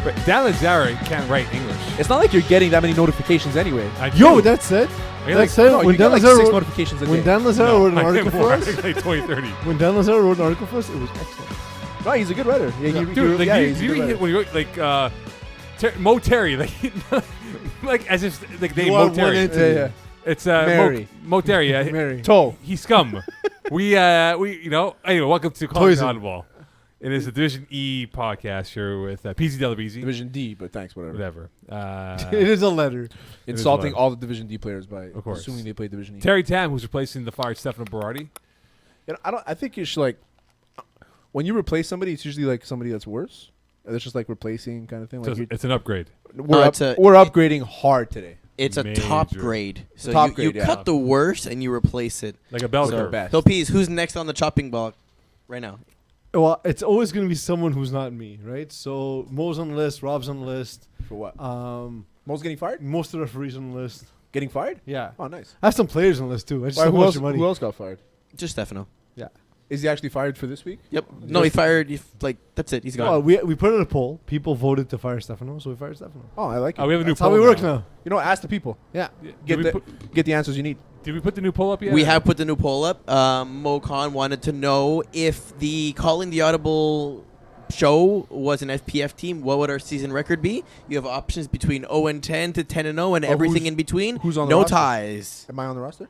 But Dan Lazare can't write English. It's not like you're getting that many notifications anyway. Yo, that's it. That's it. When Dan Lazare 6 notifications a day. When Dan Lazare wrote an article for us, like 20, 30. when Dan Lazare wrote an article for us, it was excellent. No, he's a good writer. Yeah, Dude, like he's a good writer. when you wrote like Mo Terry, like like as if like they You Mo are Terry. one entity. Yeah. It's Mary. Mo Terry. Mary. Toe. He's scum. we anyway, welcome to Calling The Audible. It is a Division E podcast here with Peeze and Terry. Division D, but thanks, whatever. It is a letter. Insulting all the Division D players by Of course. assuming they play Division E. Terry Tam, who's replacing the fired Stefano Berardi. I think you should like when you replace somebody, it's usually like somebody that's worse. It's just like replacing kind of thing. Like It's an upgrade. we're upgrading hard today. It's a top grade. So Top you grade, yeah. cut the worst and you replace it. Like a bell So curve. best. So, Peeze, who's next on the chopping block right now? Well, it's always going to be someone who's not me, right? So Mo's on the list, Rob's on the list. For what? Mo's getting fired? Most of the referees on the list. Getting fired? Yeah. Oh, nice. I have some players on the list too. I just Why, don't who, want else, your money. who else got fired? Just Stefano. Yeah. Is he actually fired for this week? Yep. No, he fired. That's it. He's gone. Well, we put it in a poll. People voted to fire Stefano, so we fired Stefano. Oh, I like it. We have a new That's poll how we work now. You know what? Ask the people. Yeah. Get the answers you need. Did we put the new poll up yet? We have put the new poll up. Mo Khan wanted to know if the Calling the Audible show was an FPF team, what would our season record be? You have options between 0-10 to 10-0 and everything in between. Who's on the no roster? ties. Am I on the roster?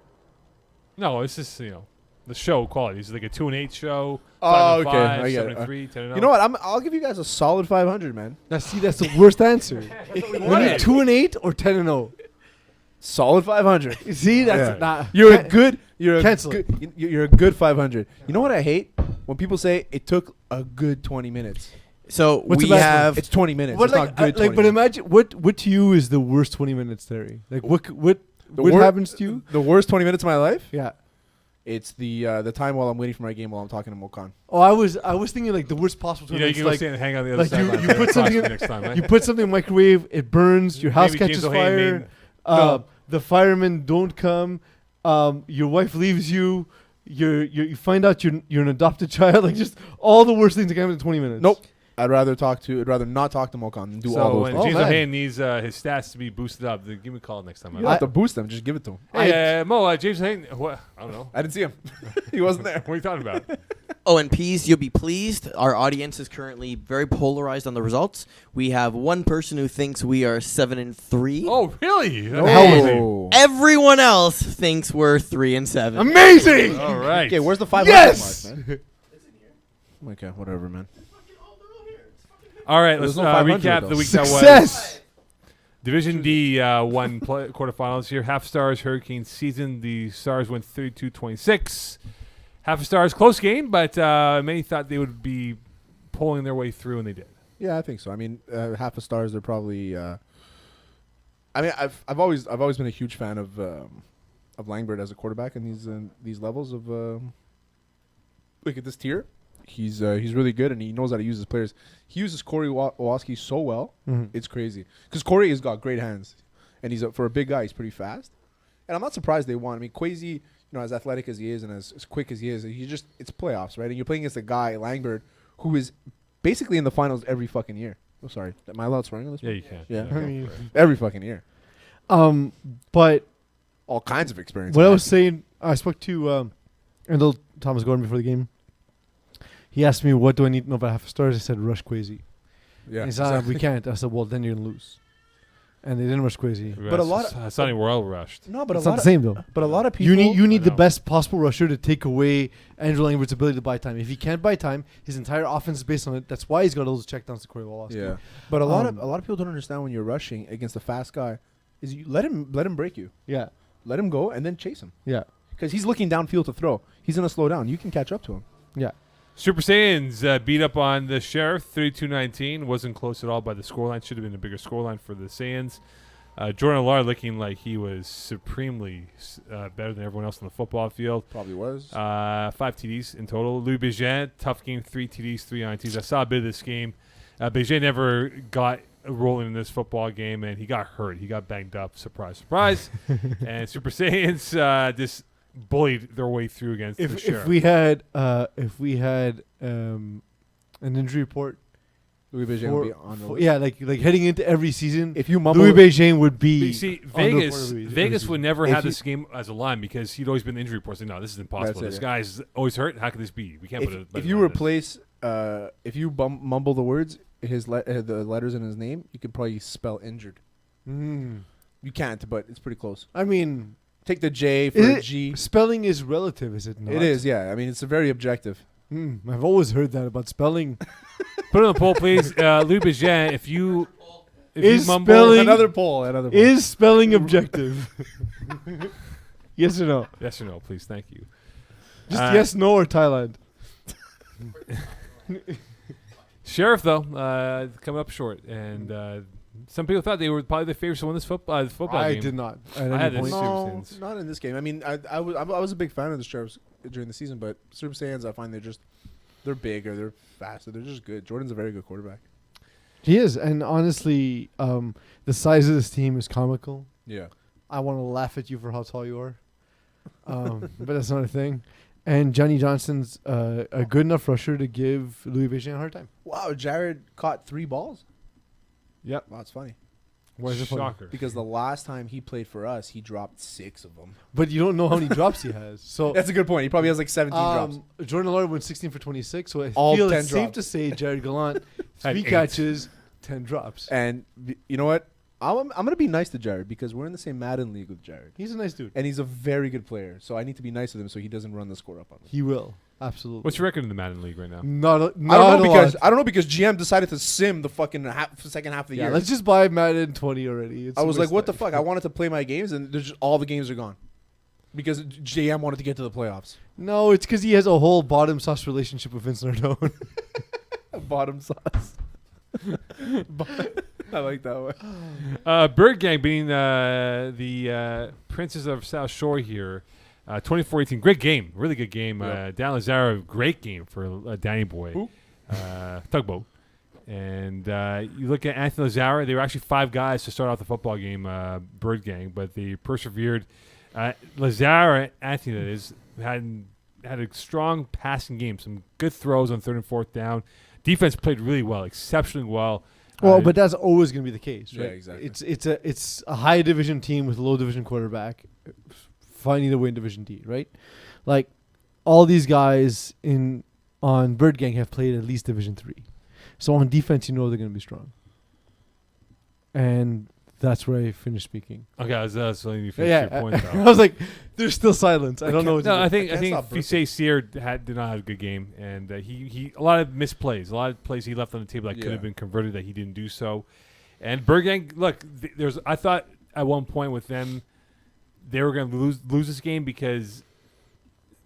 No, it's just the show quality. It's like a 2-8 show. Oh, 5-5, okay. I get it. 7-3, 10-0. You know what? I'll give you guys a solid 500, man. Now, see, that's the worst answer. We need wanted. 2-8 or 10-0. Solid 500. You see, that's Yeah. not. You're a good. Cancel it. You're a good 500. You know what I hate when people say it took a good 20 minutes. So What's we the best have. It's 20 minutes. But It's like, not good. 20 but minutes. imagine what to you is the worst 20 minutes, Terry? Like what wor- happens to you? The worst 20 minutes of my life. Yeah. It's the time while I'm waiting for my game while I'm talking to Mokan. Oh, I was thinking like the worst possible 20 you minutes. can go Like, stand and hang out on the other like side. you put something in- next time, right? you put something in the microwave, it burns, your house Maybe catches James O'Hagan fire. made- The firemen don't come. Your wife leaves you. You find out you're an adopted child. Like just all the worst things that can happen in 20 minutes. Nope. I'd rather not talk to Mokan and do so all those when things. James man. O'Hagan needs his stats to be boosted up, then give me a call next time. You don't have to boost them. Just give it to him. Hey, Mo, James O'Hagan, what? I don't know. I didn't see him. He wasn't there. What are you talking about? Oh, and Pease, you'll be pleased. Our audience is currently very polarized on the results. We have one person who thinks we are 7-3. Oh, really? That's Oh. Everyone else thinks we're 3-7. Amazing. All right. Okay, where's the 500 Yes. mark, man? Okay, whatever, man. All right, let's There's no 500 recap though. the week that was. Success. Division D won quarterfinals here. Half Stars Hurricanes season. The Stars went 32-26. Half a Stars close game, but many thought they would be pulling their way through, and they did. Yeah, I think so. I mean, half a stars. They're probably. I mean, I've always been a huge fan of Langbert as a quarterback in these levels of. Look at this tier. He's really good, and he knows how to use his players. He uses Corey Wawoski so well. Mhm. It's crazy because Corey has got great hands, and for a big guy, he's pretty fast. And I'm not surprised they won. I mean, Kwesi, as athletic as he is and as quick as he is, it's playoffs, right? And you're playing against a guy, Langbert, who is basically in the finals every fucking year. Oh, sorry. Am I allowed swearing on this Yeah, one? you can. Yeah. I mean, Every fucking year. but All kinds of experience. what I was saying, I spoke to Randall Thomas Gordon before the game. He asked me, what do I need to know about half a stars? I said, rush Kwesi. Yeah. He said, we can't. I said, well, then you're going to lose. And they didn't rush Kwesi. But a lot of- it's not even well rushed. No, but It's not the same, though. But a lot of people. You need I the know. best possible rusher to take away Andrew Langbert's ability to buy time. If he can't buy time, his entire offense is based on it. That's why he's got all those checkdowns to Corey Wallace. Yeah. But a lot Um, of people don't understand when you're rushing against a fast guy, is you let him break you, Yeah. let him go, and then chase him Yeah. because he's looking downfield to throw. He's gonna slow down. You can catch up to him. Yeah. Super Saiyans beat up on the Sheriff 32-19. Wasn't close at all by the scoreline. Should have been a bigger scoreline for the Saiyans. Jordan Allard looking like he was supremely better than everyone else on the football field. Probably was. 5 TDs in total. Louis Bégin, tough game, 3 TDs, 3 INTs. I saw a bit of this game. Bégin never got rolling in this football game, and he got hurt. He got banged up. Surprise, surprise. And Super Saiyans just bullied their way through against the Sheriff. If we had an injury report, Louis Beijing would be on the list. yeah, like heading into every season, If you mumble, Louis Beijing would be. You see, on the Vegas, report every Vegas season. would never If have you- this game as a line because he'd always been injury reports. Like, no, this is impossible. That's it, This yeah. guy's always hurt. How could this be? We can't put it. if you replace, if you mumble the words, the letters in his name, you could probably spell injured. Mm. You can't, but it's pretty close. I mean, Take the J for is a it- G. spelling is relative, is it not? It is, yeah. I mean, it's a very objective. I've always heard that about spelling. put it on the poll, please. Louis Beijing, if you Is mumble, spelling- Another poll. Another poll. Is spelling objective? Yes or no? yes or no, please. Thank you. Just yes, no, or Thailand. Sheriff though, coming up short, and some people thought they were probably the favorites to win this football I game. did not. At I any had this point. Super No, Saiyans. not in this game. I mean, I was a big fan of the Sheriffs during the season, but Super Saiyans, I find they're bigger, they're faster, they're just good. Jordan's a very good quarterback. He is, and honestly, the size of this team is comical. Yeah. I want to laugh at you for how tall you are, but that's not a thing. And Johnny Johnson's a good enough rusher to give Louis Beijing a hard time. Wow, Jared caught 3 balls. Yep. Wow, it's funny Why is it funny? Shocker. because the last time he played for us, he dropped 6 of them. But you don't know how many drops he has. So That's a good point. He probably has like 17 drops. Jordan Lawler went 16 for 26. So I All feel 10 it's safe drops. to say Jared Gallant, Had 3 8. catches, 10 drops. And you know what? I'm gonna be nice to Jared because we're in the same Madden league with Jared, He's a nice dude. and he's a very good player. So I need to be nice to him so he doesn't run the score up on me. He will. Absolutely. What's your record in the Madden League right now? Not I a don't know because GM decided to sim the fucking second half of the Yeah, year. let's just buy Madden 20 already. It's I was a like, waste what the of fuck? I wanted to play my games, and there's just, all the games are gone because GM wanted to get to the playoffs. No, it's because he has a whole bottom sauce relationship with Vince Nardone. Bottom sauce. I like that one. Bird Gang beating the Princes of South Shore here. 24-18. Great game. Really good game. Yeah. Dan Lazaro, great game for Danny Boy. Who? Tugboat. And you look at Anthony Lazaro. There were actually 5 guys to start off the football game, Bird Gang, but they persevered. Lazaro, Anthony, that is, had a strong passing game. Some good throws on 3rd and 4th down. Defense played really well, exceptionally well. Well, but that's always going to be the case, Yeah, right? exactly. It's a high division team with a low division quarterback finding to win Division D, right? Like all these guys on Bird Gang have played at least Division 3. So on defense, you know they're going to be strong. And that's where I finished speaking. Okay, that's letting you finish your point, I though. was like, there's still silence. I don't know. What to No, do. I think can't stop Fise Sear did not have a good game, and he a lot of misplays, a lot of plays he left on the table that could Yeah. have been converted that he didn't do so. And Bergang, look, I thought at one point with them they were going to lose this game because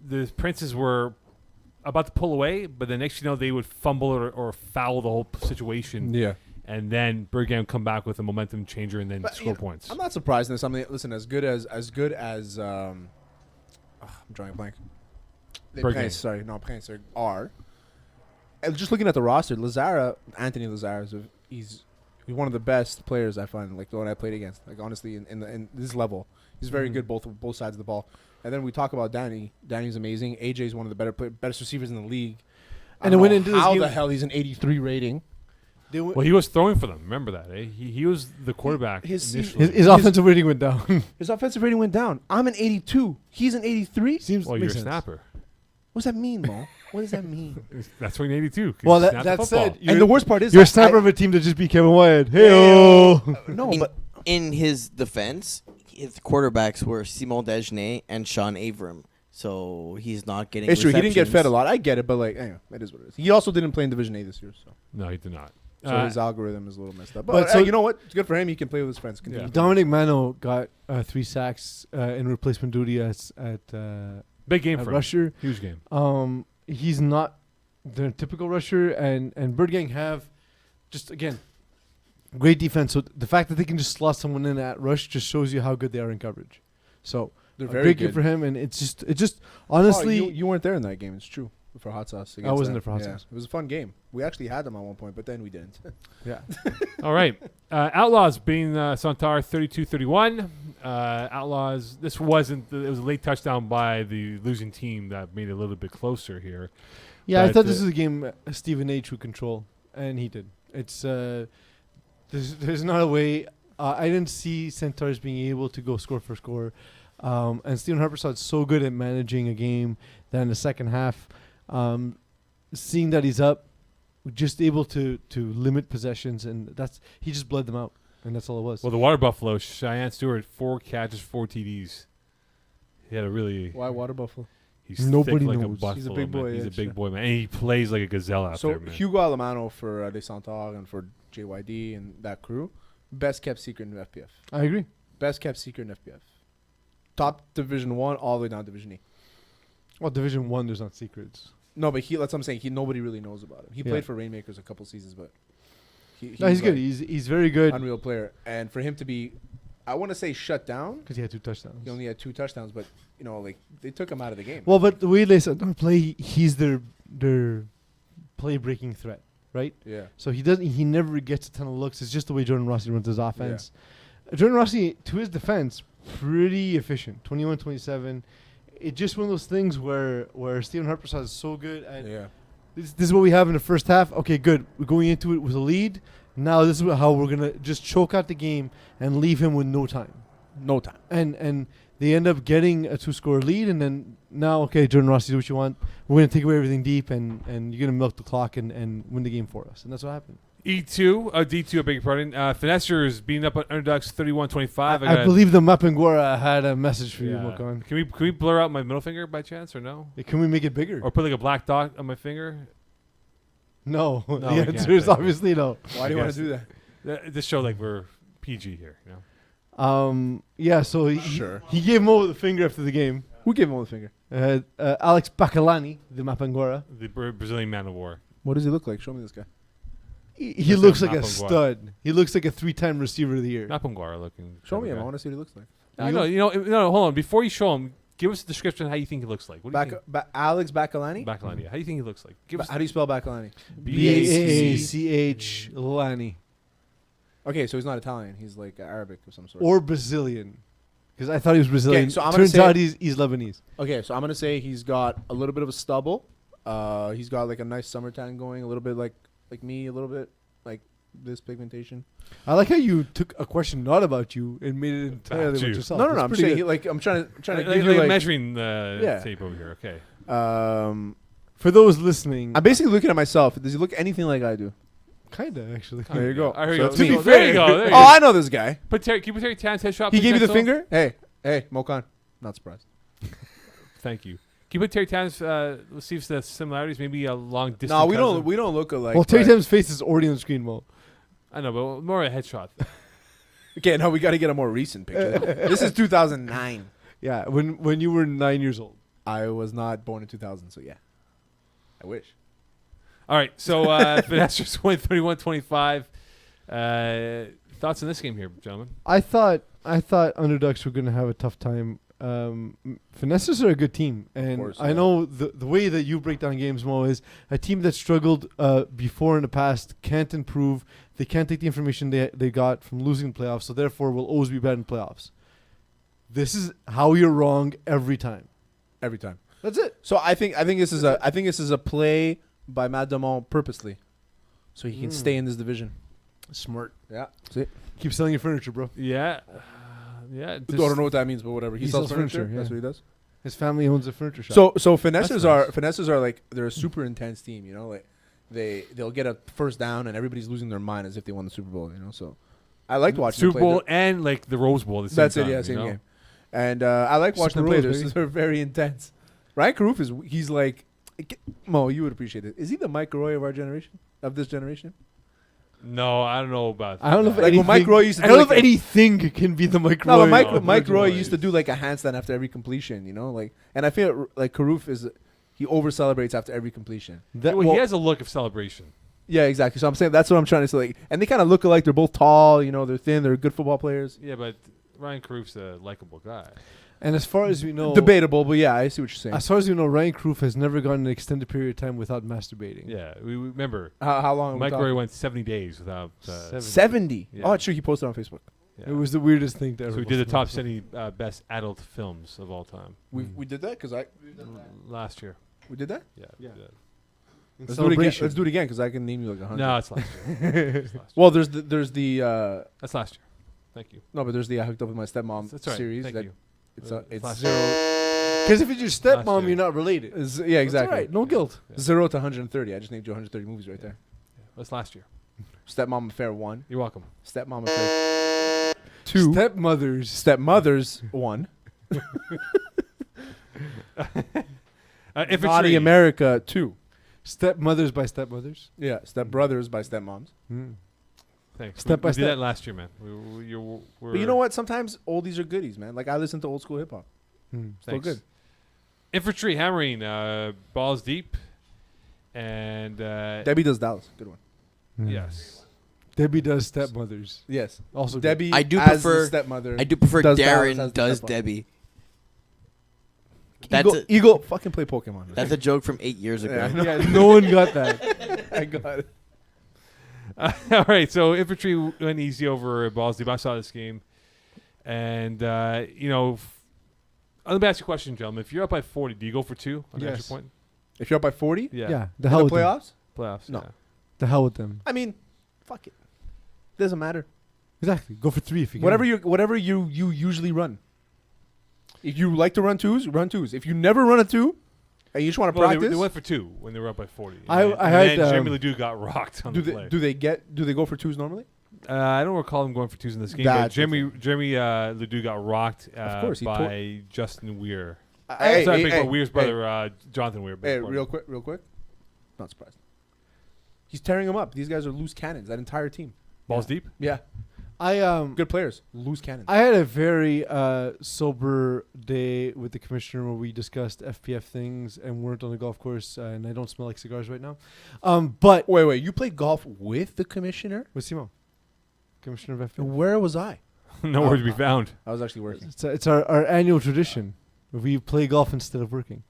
the Princes were about to pull away, but the next they would fumble or foul the whole situation, Yeah. and then Bergang would come back with a momentum changer and then But, score you know, points. I'm not surprised in this. I mean, listen, as good as I'm drawing a blank. Bergang. Prince are. And just looking at the roster, Anthony Lazaro, he's one of the best players I find. Like the one I played against. Like honestly, in this level, he's very good both sides of the ball. And then we talk about Danny. Danny's amazing. AJ is one of the best receivers in the league. And it went into this how game- the hell he's an 83 rating. Well, he was throwing for them. Remember that, eh? He was the quarterback His initially. His offensive rating went down. His offensive rating went down. I'm an 82. He's an 83. Seems Well, you're a makes sense. snapper. What does that mean, Mo? What does that mean? That's when 82. 'cause Well, you snapped the that football. said, And the worst part is you're a that sniper of a team that just beat Kevin Wyatt. Hey, no, in, but in his defense, his quarterbacks were Simon Degenay and Sean Avram. So he's not getting it's true. He didn't get fed a receptions. lot. I get it, but like, anyway, that is what it is. He also didn't play in Division A this year, so No, he did not. his algorithm is a little messed up. but But so- you know what? It's good for him. He can play with his friends. Continue. Yeah. Dominic Mano got 3 sacks in replacement duty at Big game for him. rusher. Huge game. He's not the typical rusher, and Bird Gang have just again great defense. So the fact that they can just slot someone in at rush just shows you how good they are in coverage. So They're a very great good. game for him, and it's just Oh, honestly. you weren't there in that game. It's true. For Hot Sauce. I wasn't against there for Hot them. Sauce. It was a fun game. We actually had them at one point, but then we didn't. Yeah. All right. Outlaws beating Santar 32-31. Outlaws, this wasn't, it was a late touchdown by the losing team that made it a little bit closer here. Yeah, I But, thought this was a game Stephen H would control, and he did. It's there's not a way. I didn't see Centaurs being able to go score for score, and Stephen Harpersaw's so good at managing a game that in the second half, seeing that he's up, just able to limit possessions, and he just bled them out, and that's all it was. Well, the Water Buffalo, Cheyenne Stewart, 4 catches, 4 TDs. He had a really. Why Water Buffalo? He's Nobody thick like a knows. buffalo, He's a big boy, man. He's yeah, a big sure. boy, man. And he plays like a gazelle out So there, man. Hugo Alemano for De Santar and for JYD and that crew, best kept secret in FPF. I agree. Best kept secret in FPF. Top Division 1 all the way down to Division E. Well, Division 1, there's not secrets. No, but that's what I'm saying. Nobody really knows about him. He Yeah. played for Rainmakers a couple seasons, but No, he's good. He's very good unreal player. And for him to be, I want to say shut down. because he had 2 touchdowns. He only had 2 touchdowns, but they took him out of the game. Well, but the way they said play, he's their play breaking threat, right? Yeah. So he never gets a ton of looks. It's just the way Jordan Rossi runs his offense. Jordan Rossi, to his defense, pretty efficient. 21-27. It's just one of those things where Stephen Harpersaw is so good at Yeah. this is what we have in the first half. Okay, good. We're going into it with a lead. Now this is how we're gonna just choke out the game and leave him with no time. No time. And they end up getting a 2-score lead, and then now, okay, Jordan Rossi, do what you want. We're going to take away everything deep, and you're going to milk the clock and win the game for us. And that's what happened. D2, I beg your pardon. Finessers beating up on underdogs 31-25. I believe the Mapangora had a message for you, Mokan. Can we blur out my middle finger by chance or no? Can we make it bigger? Or put like a black dot on my finger? No. No, we The can't, answer is thank you. obviously no. Why do you want to do that? This show like we're PG here, you know. Yeah, so Sure. he gave him over the finger after the game. Who gave him the finger? Alex Bacalani, the Mapangora. The Brazilian man of war. What does he look like? Show me this guy. He Just looks a like a Mapangora. stud. He looks like a 3-time receiver of the year. Napangwara looking. Show me guy. him. I want to see what he looks like. I know. No, hold on. Before you show him, give us a description of how you think he looks like. What do you think? Alex Bacalani? Bacalani. How do you think he looks like? Give us How do you spell Bacalani? Bacach Lani. Okay, so he's not Italian. He's like Arabic of some sort. Or Brazilian. Because I thought he was Brazilian. Okay, so I'm gonna Turns say- out he's Lebanese. Okay, so I'm gonna say he's got a little bit of a stubble. He's got like a nice summer tan going, a little bit like me, a little bit like this pigmentation. I like how you took a question not about you and made it entirely About about you. yourself. No, That's I'm pretty saying good. I'm trying to like, give you like measuring the Yeah. tape over here. Okay. For those listening, I'm basically looking at myself. Does he look anything like I do? kinda actually. There you go. I heard So you. to There be you go. There you go. There you Oh, go. I know this guy. Can you put Terry Tan's headshot? He please, gave you the Axel? finger. Hey, Mokan. Not surprised. Thank you. Can you put Terry Tan's? Let's see if there's similarities. Maybe a long distance. No, we cousin? don't. We don't look alike. Well, Terry but- Tim's face is already on the screen, Mo. I know, but more a headshot. Okay, no, we got to get a more recent picture. This is 2009. Yeah, when you were 9 years old. I was not born in 2000, so yeah. I wish. All right, so Finessers win 31-25. Thoughts on this game here, gentlemen? I thought underdogs were going to have a tough time. Finessers are a good team, and course, I yeah. know the way that you break down games, Mo, is a team that struggled before in the past can't improve. They can't take the information they got from losing playoffs, so therefore will always be bad in playoffs. This is how you're wrong every time. Every time. That's it. So I think this is a play by Matt Damon purposely, so he can stay in this division. Smart. Yeah. See? Keep selling your furniture, bro. Yeah. Yeah. I don't know what that means, but whatever. He sells furniture. yeah. That's what he does. His family owns a furniture shop. So finessers That's nice. are like they're a super intense team. You know, like they'll get a first down and everybody's losing their mind as if they won the Super Bowl. You know, so I liked watching them Super play. Bowl and like the Rose Bowl. At the same That's it. time, Yeah, you same know? game. And I like watching Super them play. Rose, They're very intense. Ryan Caruth he's like Mo. You would appreciate it. Is he the Mike Roy of our generation? Of this generation? No, I don't know about. I don't know if that. Like when anything, Mike Roy used to I do don't know like if anything can be the Mike No, Roy. but Mike, No, Mike Roy Roy used to is- do like a handstand after every completion, you know, like, and I feel like Caruth he over celebrates after every completion. That- Well, well, he has a look of celebration. Yeah, exactly. So I'm saying that's what I'm trying to say. Like, and they kind of look alike. They're both tall, you know. They're thin. They're good football players. Yeah, but Ryan Caruth's a likable guy. and as far as we know, Debatable, but yeah, I see what you're saying. as far as we know, Ryan Caruth has never gone an extended period of time without masturbating. Yeah, we remember How long? are we Mike talking? Roy went 70 days without. 70. Yeah. Oh, it's true. He posted on Facebook. Yeah. It was the weirdest thing to ever. So we did the post top on 70 best adult films of all time We did that because last year. we did that. Yeah. Yeah. we did. Let's do it again. Let's do it again because I can name you like 100. No, it's last year. It's last year. Well, there's the That's last year. Thank you. no, but there's the I hooked up with my stepmom That's right. series. Thank that you. It's It's last zero. Because if it's your Last stepmom, year. you're not related. Yeah, exactly. That's all right. No guilt. Yeah. 0 to 130. I just named you 130 movies right there. That's last year. Stepmom Affair 1. You're welcome. Stepmom Affair 2. Stepmothers. Stepmothers 1. Infantry. Naughty America 2. Stepmothers by stepmothers. Yeah, Stepbrothers by Stepmoms. Thanks. Step by we did step. that last year, man. We're But you know what? Sometimes oldies are goodies, man. Like I listen to old school hip hop. Still Thanks. good. Infantry hammering balls deep, and Debbie does Dallas. Good one. yes, Debbie does stepmothers. Yes. Also good. Debbie I do as prefer- the stepmother. I do prefer Does Dallas as Darren the does stepmom. Debbie. Eagle, fucking play Pokemon. Man. That's a joke from 8 years ago. Yeah. Yeah, no one got that. I got it. all right. So Infantry went easy over balls deep. I saw this game, and let me ask you a question, gentlemen. If you're up by 40, do you go for 2 on Yes. extra point? If you're up by 40, Yeah. Yeah, the in hell the with them. playoffs, Playoffs. No. Yeah. The hell with them. I mean, fuck it. Doesn't matter. Exactly. Go for 3 if you can. Whatever you usually run. If you like to run twos, run twos. If you never run a 2, and you just want to Well, practice, they went for 2 when they were up by 40. I and heard, then Jeremy Ledoux got rocked on do the they play. do they go for 2s normally? I don't recall him going for 2s in this game. But That's the Jeremy Ledoux got rocked Of course, he by Justin Weir. Hey, Sorry, hey, Weir's hey, brother, Jonathan Weir. Hey, brother. real quick. Not surprised. He's tearing them up. These guys are loose cannons. That entire team. Balls deep. Yeah, I good players. Loose cannons. I had a very sober day with the commissioner where we discussed FPF things and weren't on the golf course, and I don't smell like cigars right now. But Wait. You played golf with the commissioner? with Simon, commissioner of FPF. Where was I? Nowhere to be found. I was actually working. It's our annual tradition. We play golf instead of working.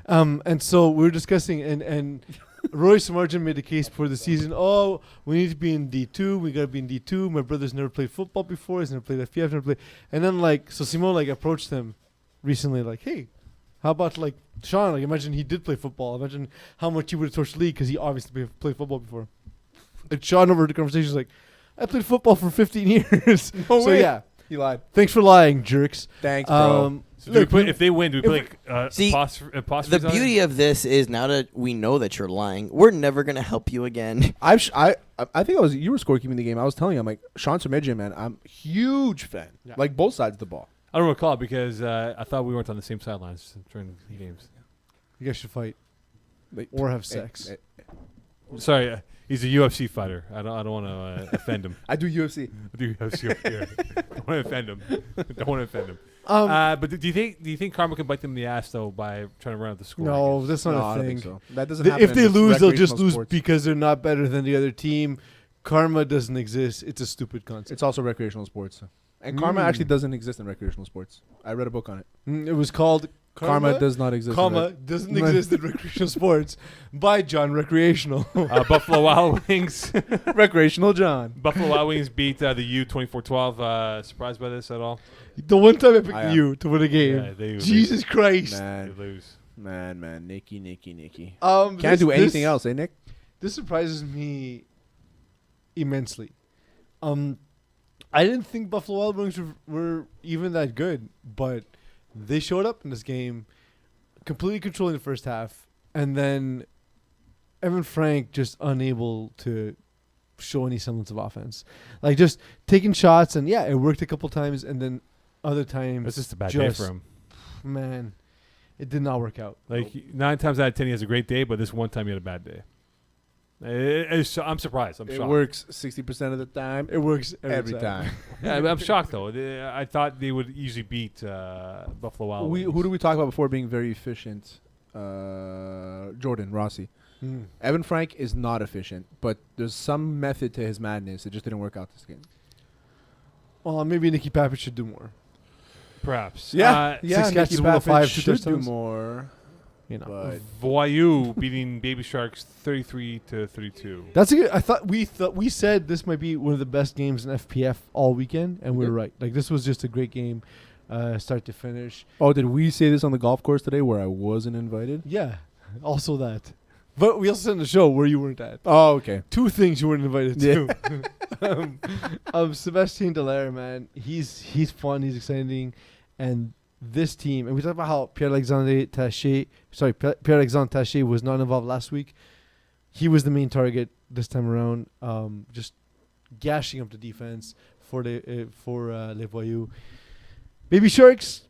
And so we were discussing, and Roy Samarjan made a case before the season. Oh, we need to be in D2. We got to be in D2. My brother's never played football before. He's never played FPF, never played. And then, so Simon, approached him recently, hey, how about, Sean? Imagine he did play football. Imagine how much he would have torched the league because he obviously played football before. And Sean, over the conversation, was I played football for 15 years. No so, way. yeah. He lied. Thanks for lying, jerks. Thanks, bro. So do we Look, put, if they win, do we if put See, apostrophes The on it? beauty of this is now that we know that you're lying, we're never going to help you again. I think you were scorekeeping the game. I was telling you, I'm like, Sean Sermedjian, man, I'm a huge fan. Yeah. Like both sides of the ball. I don't recall because I thought we weren't on the same sidelines during the games. You guys should fight Like, or have hey, sex. hey, Sorry, he's a UFC fighter. I don't want to offend him. I do UFC. I do UFC up here. Don't want to offend him. Don't want to offend him. Um, But do you think Karma can bite them in the ass though by trying to run out the score? no, that's not No, a I don't thing. think so. That doesn't Th- happen if in they this lose, they'll just recreational lose sports. because they're not better than the other team. Karma doesn't exist. It's a stupid concept. It's also recreational sports. And karma actually doesn't exist in recreational sports. I read a book on it. It was called Karma does not exist. in comma doesn't exist in recreational sports by John Recreational. Buffalo Wild Wings. recreational John. Buffalo Wild Wings beat the U 24-12. Surprised by this at all? The one time I picked I am. you to win a game. Yeah, they Jesus Christ. They Man, lose. man, Nicky. Can't Can't do anything else, eh, Nick? This surprises me immensely. I didn't think Buffalo Wild Wings were even that good, but they showed up in this game, completely controlling the first half, and then Evan Frank just unable to show any semblance of offense. Just taking shots, and yeah, it worked a couple times, and then other times It's just a bad day for him. Man, it did not work out. 9 times out of 10, he has a great day, but this one time he had a bad day. I'm surprised. I'm It shocked. works 60% of the time. It works Every time. Yeah, I'm shocked though. I thought they would easily beat Buffalo Wild Wings. Who do we talk about before being very efficient? Jordan Rossi. Evan Frank is not efficient, but there's some method to his madness. It just didn't work out this game. Well, maybe Nicky Papich should do more. Perhaps. Yeah, Six Nicky catches, 1 of 5, 2 should do touchdowns. more. You know, But Voyous beating Baby Sharks 33-32. that's a good. I thought we said this might be one of the best games in FPF all weekend, and we were right. This was just a great game, start to finish. did we say this on the golf course today where I wasn't invited? Yeah, also that. But we also sent a show where you weren't at. Oh, okay. 2 things you weren't invited to. Sebastien Dallaire, man, he's fun, he's exciting, and this team. And we talked about how Pierre-Alexandre Taché was not involved last week. He was the main target this time around, just gashing up the defense for Les Voyous. Baby Sharks,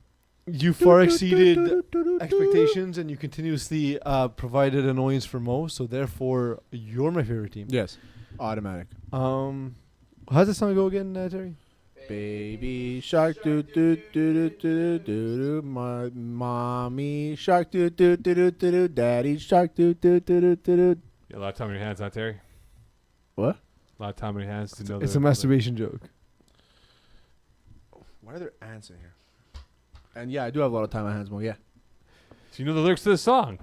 you far exceeded expectations, and you continuously provided annoyance for Mo. So therefore, you're my favorite team. Yes. Automatic. How's the song go again, Terry? Baby shark do do do do do do do. Mommy shark do do do do do do. Daddy shark do do do do do do. A lot of time on your hands, not Terry. What? A lot of time on your hands to know. It's a masturbation joke. Why are there ants in here? And yeah, I do have a lot of time on my hands, Mo. Yeah. So you know the lyrics to the song.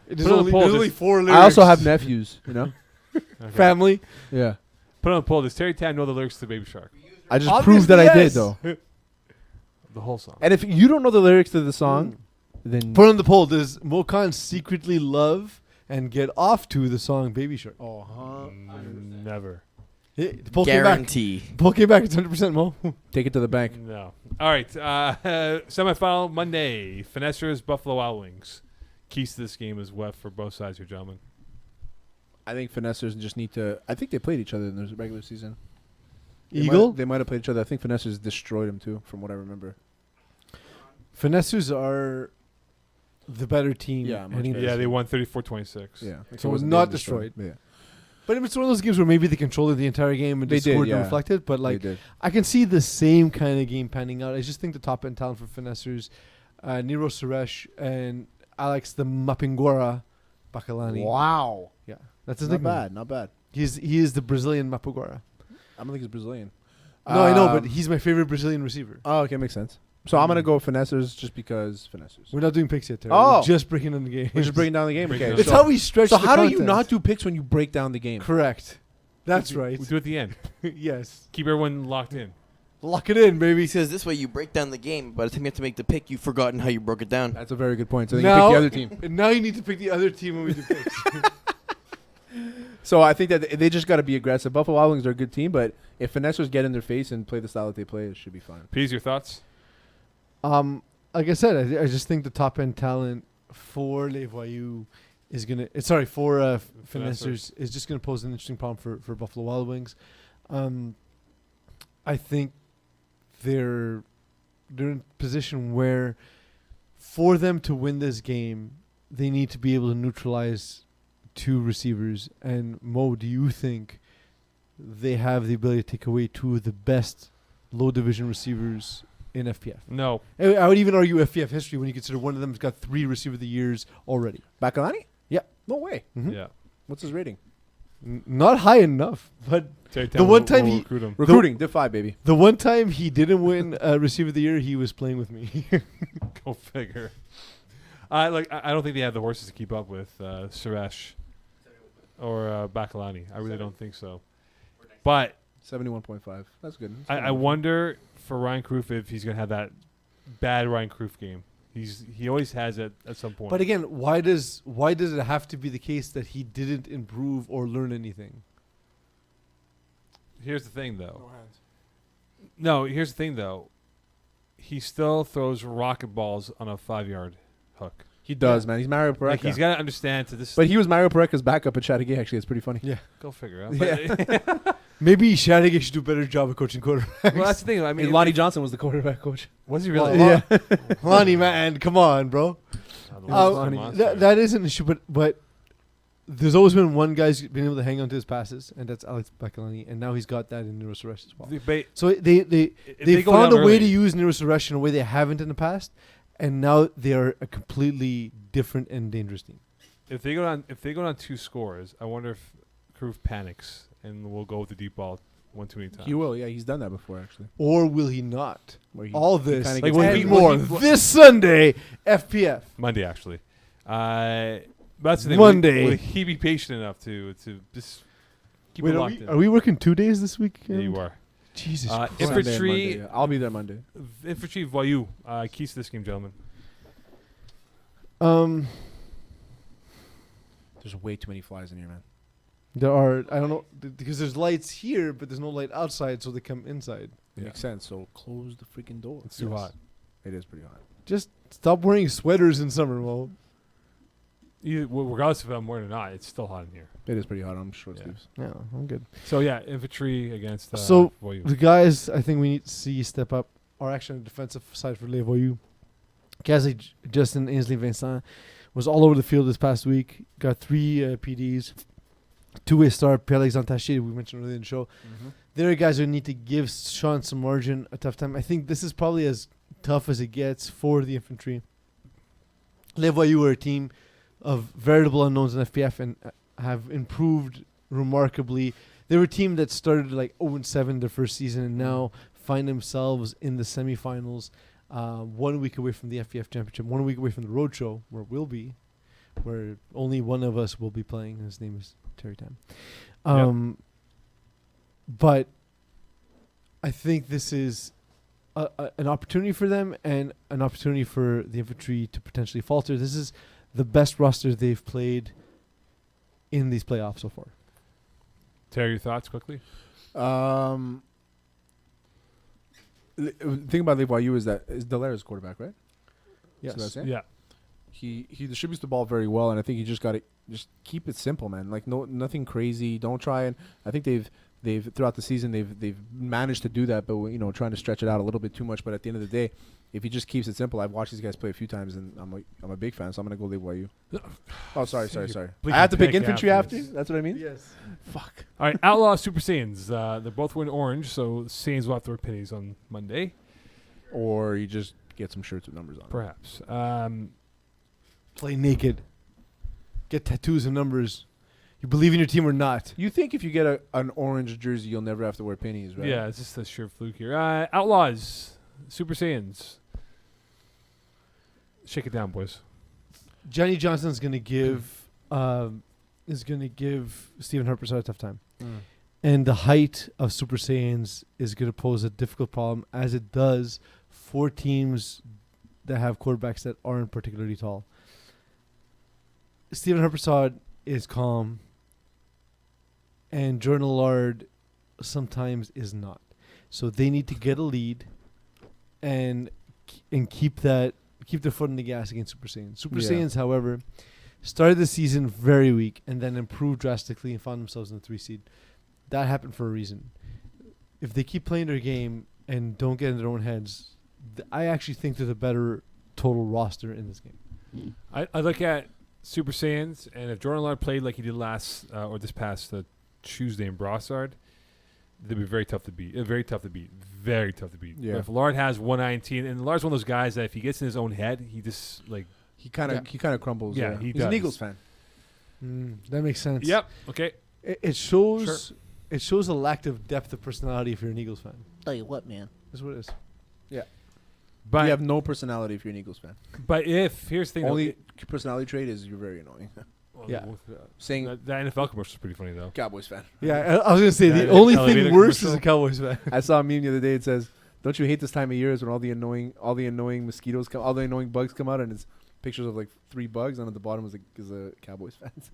There's Put it on the poll. only 4 lyrics. I also have nephews, you know? Okay. family. Yeah. Put on the poll. Does Terry Tam know the lyrics to Baby Shark? I just Obviously, proved that I did, yes. though. The whole song. And if you don't know the lyrics to the song, then Put on the poll. Does Mokan secretly love and get off to the song Baby Shark? Never. The poll came back. Guarantee. Poll came back. It's 100% Mo. take it to the bank. No. All right. Semifinal Monday. Finessers, Buffalo Wild Wings. Keys to this game is what for both sides here, gentlemen? I think Finessers just need to. I think they played each other in the regular season. Eagle? They might have played each other. I think Finessers destroyed them too, from what I remember. Finessers are the better team. Yeah, much heading better. into Yeah, the they season. won 34-26. Yeah. So it wasn't not them destroyed. Yeah. But it's one of those games where maybe they controlled the entire game and They just did, scored and yeah. reflected. But like, They did. I can see the same kind of game panning out. I just think the top end talent for Finessers, Nero Suresh and Alex the Mapingora Bacalani. Wow. Yeah, that's his Not nickname. bad. Not bad. He is the Brazilian Mapingora. I don't think he's Brazilian. No, I know, but he's my favorite Brazilian receiver. Oh, okay, makes sense. So I'm gonna go Finessers just because Finessers. We're not doing picks yet, Terry. Oh. We're just breaking down the game. We're just breaking down the game. Breaking Okay. down It's So- how we stretch. So the how do you contest. not do picks when you break down the game? Correct. That's right. We do it at the end. Yes. Keep everyone locked in. Lock it in, baby. Because this way you break down the game. By the time you have to make the pick, you've forgotten how you broke it down. That's a very good point. So then you pick the other team. And now you need to pick the other team when we do picks. So I think that they just got to be aggressive. Buffalo Wild Wings are a good team, but if Finessers get in their face and play the style that they play, it should be fine. Pease, your thoughts? Like I said, I just think the top end talent for Les Voyous is gonna. For Finessers is just gonna pose an interesting problem for Buffalo Wild Wings. I think they're in a position where, for them to win this game, they need to be able to neutralize 2 receivers. And Mo, do you think they have the ability to take away 2 of the best low division receivers in FPF? No. I would even argue FPF history when you consider one of them has got 3 receiver of the years already. Bacalani? Yeah. No way. Mhm. Yeah. What's his rating? Not high enough, but Terry The Tam one will time he- recruit him. Recruiting. Div 5, baby. the one time he didn't win receiver of the year, he was playing with me. Go figure. I don't think they have the horses to keep up with Suresh or Bacalani. I really don't think so. But 71.5. That's good. I wonder for Ryan Kroof if he's gonna have that bad Ryan Kroof game. He always has it at some point. But again, why does it have to be the case that he didn't improve or learn anything? Here's the thing, though. No, here's the thing, though. He still throws rocket balls on a 5-yard hook. He does, man. He's Mario Pareca. Like he's got to understand to this. But he was Mario Pareca's backup at Chattagay, actually. It's pretty funny. Yeah. Go figure out. Yeah. But Maybe Shadegate should do a better job of coaching quarterbacks. well, that's the thing. I mean, And Lonnie Johnson was the quarterback coach. was he really? Yeah. Lonnie, man, come on, bro. That is an issue, but there's always been one guy's been able to hang on to his passes, and that's Alex Bacalani, and now he's got that in Nero Suresh as well. So they found a way to use Nero Suresh in a way they haven't in the past, and now they are a completely different and dangerous team. If they go down 2 scores, I wonder if Kroof panics and will go with the deep ball one too many times. He will, yeah. He's done that before, actually. Or will he not? Where he- All he this kinda Like gets when and he- more when he- this Sunday, FPF. Monday actually. That's the thing. Monday. Will he be patient enough to just keep Wait, it are locked in? we working 2 days this week? Yeah, you are. Jesus Uh, Christ. Infantry- Sunday and Monday, yeah. I'll be there Monday. Infantry Voyous. Keys to this game, gentlemen. There's There's way too many flies in here, man. There are, I don't know, because there's lights here, but there's no light outside, so they come inside. It makes sense. So close the freaking door. It's too hot. It is pretty hot. Just stop wearing sweaters in summer, Mo. Regardless if I'm wearing it or not, it's still hot in here. It is pretty hot. I'm short Yeah. sleeves. Yeah, I'm good. So yeah, infantry against So, Voyous. The guys I think we need to see step up are actually on the defensive side for Les Voyous. Guys like Justin Ainsley Vincent was all over the field this past week. Got 3 PDs. 2-way star, Pierre-Alexandre Taché, we mentioned earlier in the show. There are guys who need to give Sean some margin a tough time. I think this is probably as tough as it gets for the infantry. Les Voyous are a team of veritable unknowns in FPF and have improved remarkably. They were a team that started like 0-7 their first season and now find themselves in the semifinals, 1 week away from the FPF championship, 1 week away from the road show where we'll be, where only one of us will be playing. His name is Terry Tam. But I think this is an opportunity for them and an opportunity for the infantry to potentially falter. This is the best roster they've played in these playoffs so far. Terry, your thoughts quickly? The thing about Les Voyous is that Delaire's quarterback, right? Yes. So that's it? Yeah. He distributes the ball very well, and I think you just got to just keep it simple, man. Like nothing crazy. Don't try and I think they've throughout the season they've managed to do that, but trying to stretch it out a little bit too much. But at the end of the day, if he just keeps it simple, I've watched these guys play a few times, and I'm a big fan, so I'm gonna go Les Voyous. Oh, sorry. I had to pick infantry after. That's what I mean. Yes. Fuck. All right, Outlaws, Super Saiyans. They're both wearing orange, so Saiyans will have to wear pennies on Monday. Or you just get some shirts with numbers on. Perhaps. Play naked. Get tattoos and numbers. You believe in your team or not. You think if you get an orange jersey, you'll never have to wear pennies, right? Yeah, it's just a sheer fluke here. Outlaws, Super Saiyans. Shake it down, boys. Johnny Johnson's gonna give Stephen Harper a tough time. And the height of Super Saiyans is going to pose a difficult problem, as it does for teams that have quarterbacks that aren't particularly tall. Stephen Harper is calm, and Jordan Allard sometimes is not. So they need to get a lead and keep their foot on the gas against Super Saiyans. Super Saiyans, however, started the season very weak and then improved drastically and found themselves in the 3 seed. That happened for a reason. If they keep playing their game and don't get in their own heads, I actually think they're the better total roster in this game. I look at Super Saiyans, and if Jordan Allard played like he did this past Tuesday in Brossard, they'd be very tough to beat. Very tough to beat. Yeah. But if Allard has 119, and Allard's one of those guys that if he gets in his own head, he just he kind of crumbles. Yeah, he he's does. an Eagles fan. That makes sense. Yep. Okay. It shows. Sure. It shows a lack of depth of personality if you're an Eagles fan. Tell you what, man. That's what it is. Yeah. But you have no personality if you're an Eagles fan. But here's the thing. Only personality trait is you're very annoying. Yeah. Saying that NFL commercial is pretty funny though. Cowboys fan. Yeah, I was gonna say the Yeah, only thing elevator worse commercial. is a Cowboys fan. I saw a meme the other day. It says, "Don't you hate this time of year? Is when all the annoying mosquitoes come, all the annoying bugs come out, and it's pictures of like 3 bugs, and at the bottom is a Cowboys fans."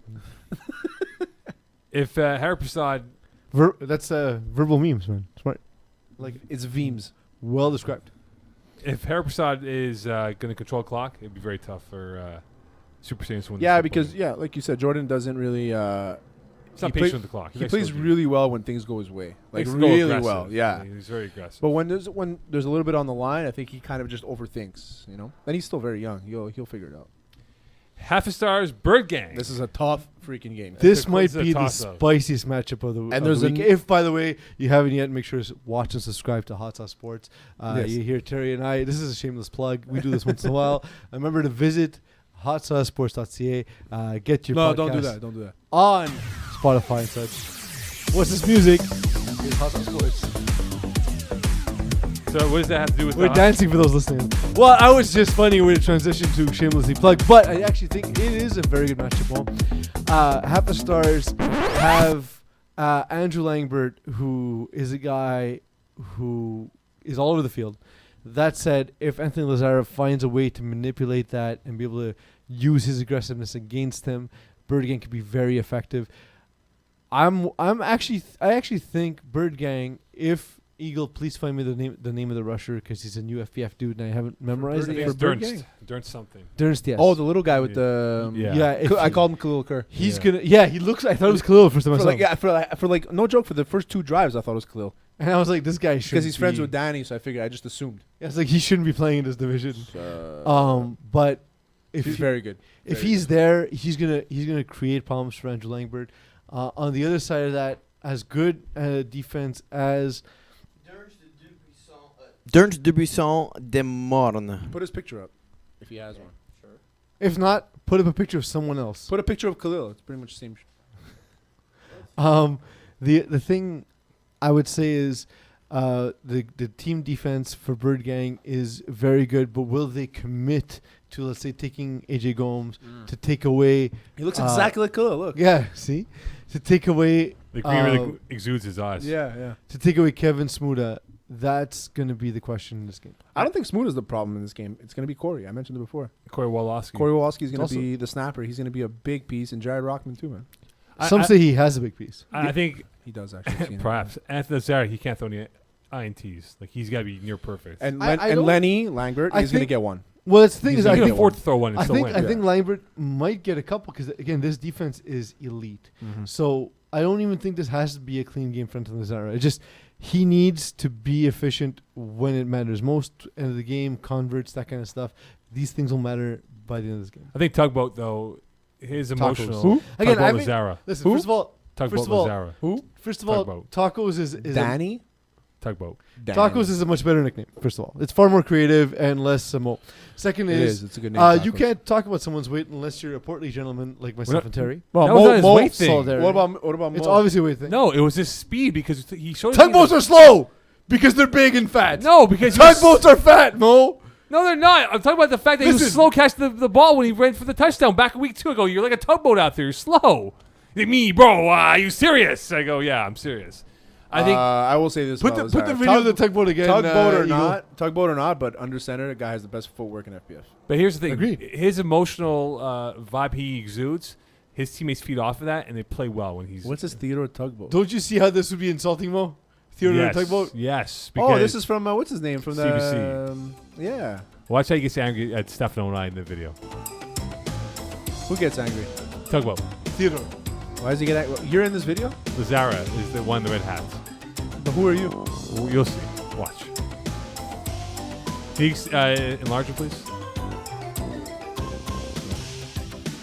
If Harry Prasad, That's verbal memes, man. Smart. Like it's Veems. Well described. if Harry Prasad is going to control clock, it'd be very tough for Super Saiyans to win. Yeah, this because football game. like you said, Jordan doesn't really. He's not he patient with the clock. He plays really well when things go his way. Like Likes to go really aggressive. well. Yeah. He's very aggressive. But when there's a little bit on the line, I think he kind of just overthinks, And he's still very young. He'll figure it out. Half a Star's Bird Gang. This is a tough freaking game. This a- might it's a be the toss-up. spiciest matchup of the And of there's the a week. n- If, by the way, you haven't yet, make sure to watch and subscribe to Hot Sauce Sports. Yes. You hear Terry and I. This is a shameless plug. We do this once in a while. Remember to visit hotsaucesports.ca. Get your No, podcast don't do that. Don't do that. on Spotify and such. What's this music? It's Hot Sauce Sports. So what does that have to do with We're the dancing for those listening. Well, I was just finding a way to transition to shamelessly plug, but I actually think it is a very good matchup. Half the Stars have Andrew Langbert, who is a guy who is all over the field. That said, if Anthony Lazara finds a way to manipulate that and be able to use his aggressiveness against him, Bird Gang could be very effective. I actually think Bird Gang, if Eagle, please find me the name of the rusher because he's a new FPF dude and I haven't memorized Bird it. Gang? It's Bird Dernst. Gang? Dernst something. Dernst, yes. Oh, the little guy with the Yeah. I called him Khalil Kerr. He's Yeah. gonna. Yeah, he looks. I thought it was Khalil first time I For saw like, him. for like no joke, for the first 2 drives, I thought it was Khalil And I was like, this guy should because he's friends with Danny, so I figured I just assumed. I was like, he shouldn't be playing in this division. But if He's he- very good. if Very he's there, he's gonna create problems for Andrew Langbert. On the other side of that, as good a defense as Dernst de Buisson de Morne. Put his picture up if he has one. if not, put up a picture of someone else. Put a picture of Khalil. It's pretty much the same. The thing I would say is the team defense for Bird Gang is very good, but will they commit to, let's say, taking AJ Gomes to take away? He looks exactly like Khalil. Look. Yeah, see, to take away The green really exudes his eyes. Yeah. to take away Kevin Smuda. That's going to be the question in this game. I don't think Smoot is the problem in this game. It's going to be Corey. I mentioned it before. Corey Woloski. Corey Wolski is going Also- to be the snapper. He's going to be a big piece, and Jared Rockman too, man. Some say he has a big piece. I think He does actually. perhaps Anthony Zara, he can't throw any INTs. Like he's got to be near perfect. And I don't- Lenny Langbert I is going to think- get one. Well, that's the thing He's is, gonna I he get can think afford to throw one and I still think win. I think Langbert might get a couple because again, this defense is elite. Mm-hmm. So I don't even think this has to be a clean game for Anthony Zara. It just he needs to be efficient when it matters most. End of the game, converts, that kind of stuff. These things will matter by the end of this game. I think Tugboat though, his emotional. Who? Again, Tugboat I mean- Lazara. Listen, Who? first of all, Tugboat all- Lazara. Who? first of all, Tugboat. Tacos is a, Danny? Tugboat. Tacos is a much better nickname. First of all, it's far more creative and less mo. Second It is, is. It's a good name. you Tacos. can't talk about someone's weight unless you're a portly gentleman like myself not- and Terry. Well, That was not his weight thing. solidarity. What about It's Mo? obviously a weight thing. No, it was his speed because he showed. Tugboats are slow because they're big and fat. No, because he was- Tugboats are fat, Mo. No, they're not. I'm talking about the fact that he was Listen. slow catching the ball when he ran for the touchdown back a week 2 ago. You're like a tugboat out there. You're slow. Me, bro. Are you serious? I go, yeah, I'm serious. I think I will say this. Put about the Lazara. video of the tugboat again. Tugboat or not, but under center, the guy has the best footwork in FPF. But here's the thing: Agreed. his emotional vibe he exudes, his teammates feed off of that, and they play well when he's. What's this Theodore Tugboat? Don't you see how this would be insulting, Mo? Theodore yes, tugboat. Yes. Oh, because this is from what's his name from the CBC. Yeah. Watch how he gets angry at Stefano and I in the video. Who gets angry? Tugboat. Theodore. Why does he get angry? You're in this video, Lazara is the one in the red hats. but who are you? You'll see. Watch. Can you enlarge it, please?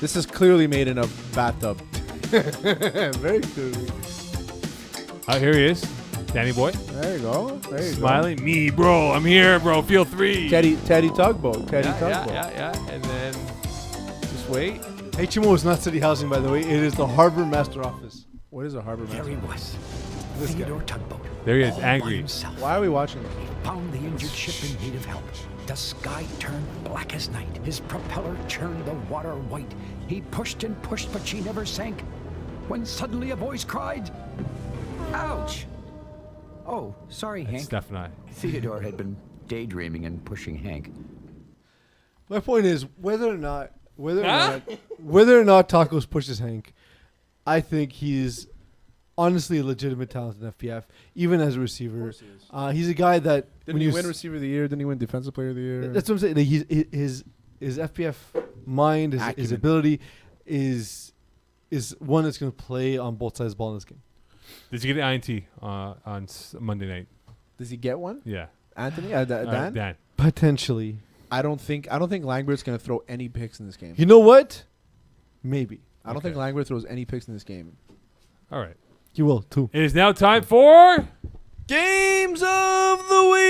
This is clearly made in a bathtub. Very clearly. Oh, here he is. Danny boy. There you go. There you Smiling. Me, bro. I'm here, bro. Feel free. go. Teddy Tugboat. Teddy Tugboat. Yeah. And then just wait. HMO is not city housing, by the way. It is the Harbor Master Office. What is a harbor There he master? was. This guy. Theodore Tugboat. There he is, all by angry. himself. Why are we watching this? He found the injured ship in need of help. The sky turned black as night. His propeller churned the water white. He pushed and pushed, but she never sank. When suddenly a voice cried, "Ouch!" Oh, sorry, That's Hank. Steph and I. Theodore had been daydreaming and pushing Hank. My point is whether or not Tacos pushes Hank, I think he's honestly a legitimate talent in FPF, even as a receiver. He's a guy that Didn't he win Receiver of the Year? Didn't he win Defensive Player of the Year? That's what I'm saying. Like his FPF mind, his Acumen. ability is one that's going to play on both sides of the ball in this game. Did you get an INT on Monday night? Does he get one? Yeah. Anthony? Dan? Dan. Potentially. I don't think Langbert's going to throw any picks in this game. You know what? Maybe. I don't think Langbert throws any picks in this game. All right. He will, too. It is now time for Games of the week.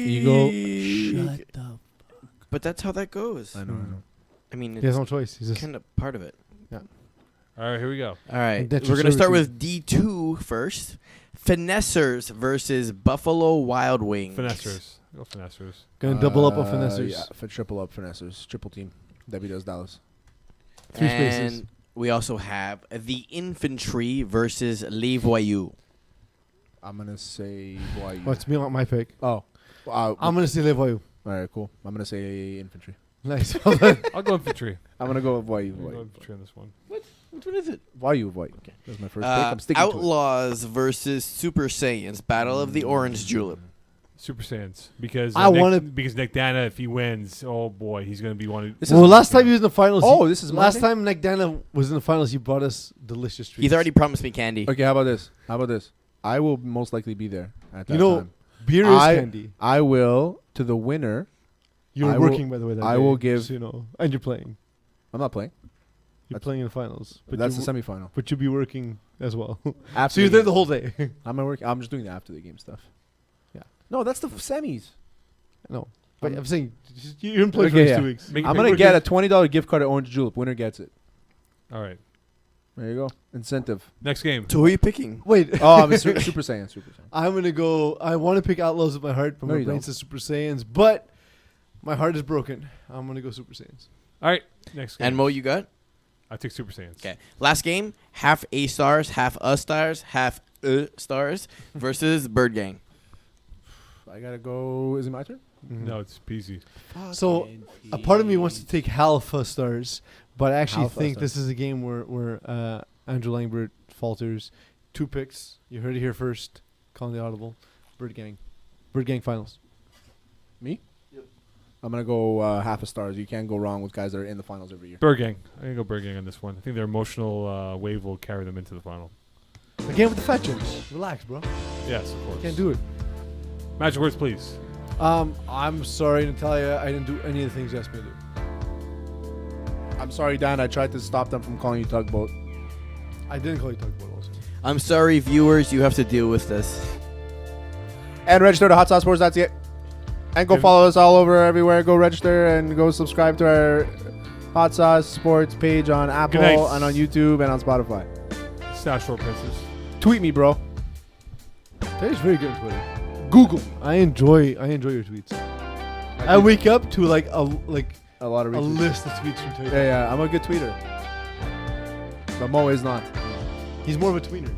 Eagle. Shut up. But that's how that goes. I know. I mean, He has it's no choice. He's just kind of part of it. All right, here we go. All right, Indentured we're gonna start servitude. with D2 first. Finessers versus Buffalo Wild Wings. Finessers. Go Finessers. going to double up on Finessers. Yeah, for triple up Finessers. Triple team. Debbie does Dallas. 3 and spaces. we also have the Infantry versus Les Voyous. I'm going to say Voyous. What's me on my pick? Oh. I'm going to say Les Voyous. All right, cool. I'm going to say Infantry. Nice. I'll go Infantry. I'm gonna go with I'll go Voyous. Infantry on this one. Which one is it? Voyous. Okay. That's my first pick. I'm sticking to it. Outlaws versus Super Saiyans. Battle of the Orange Julep. Super Saiyans because because Nick Dana, if he wins, oh boy, he's gonna be one. This Well, is- last time he was in the finals. Oh, this is last Monday? time Nick Dana was in the finals. He brought us delicious treats. He's already promised me candy. Okay, how about this? I will most likely be there at that You know, time. beer is candy. I will, to the winner, You're I will- working, by the way. That I day, will give- just so you know, and you're playing. I'm not playing. You're playing in the finals, but That's the you're semifinal. but you'll be working as well. After So you're there the whole day. I'm not working. I'm just doing the after the game stuff. Yeah. No, that's the semis. No, but I'm- I'm saying you're in play for Okay, the next yeah. 2 weeks. Make- I'm make- gonna get a $20 gift card at Orange Julep. Winner gets it. All right. There you go. Incentive. Next game. So who are you picking? Wait. Oh, I'm a Super Saiyan. Super Saiyan. I'm gonna go. I want to pick Outlaws with my heart, but No, my you brain don't. says Super Saiyans. But my heart is broken. I'm gonna go Super Saiyans. All right. Next game. And Mo, you got? I take Super Saiyans. Okay. Last game, half A stars, half A stars, half stars versus Bird Gang. I gotta go. Is it my turn? No, it's Peasy. So a part of me wants to take Alpha stars, but I actually Alpha think stars. this is a game where Andrew Langbert falters. 2 picks. You heard it here first. Calling the audible. Bird Gang finals. Me? I'm gonna go half a stars. You can't go wrong with guys that are in the finals every year. Bird Gang. I'm gonna go Bird Gang on this one. I think their emotional wave will carry them into the final. Again with the fat jokes. Relax, bro. Yes, of course. Can't do it. Magic words, please. I'm sorry, Natalia. I didn't do any of the things you asked me to do. I'm sorry, Dan. I tried to stop them from calling you tugboat. I didn't call you tugboat also. I'm sorry, viewers. You have to deal with this. And register to HotSauceSports.ca. And go follow us all over everywhere. Go register and go subscribe to our Hot Sauce Sports page on Apple night. and on YouTube and on Spotify. Stash Short Princess. Tweet me, bro. Terry's very good on Twitter. Google. I enjoy your tweets. I wake up to like a lot of a reasons. list of tweets from Terry. Yeah, I'm a good tweeter. But Mo is not. He's more of a tweener.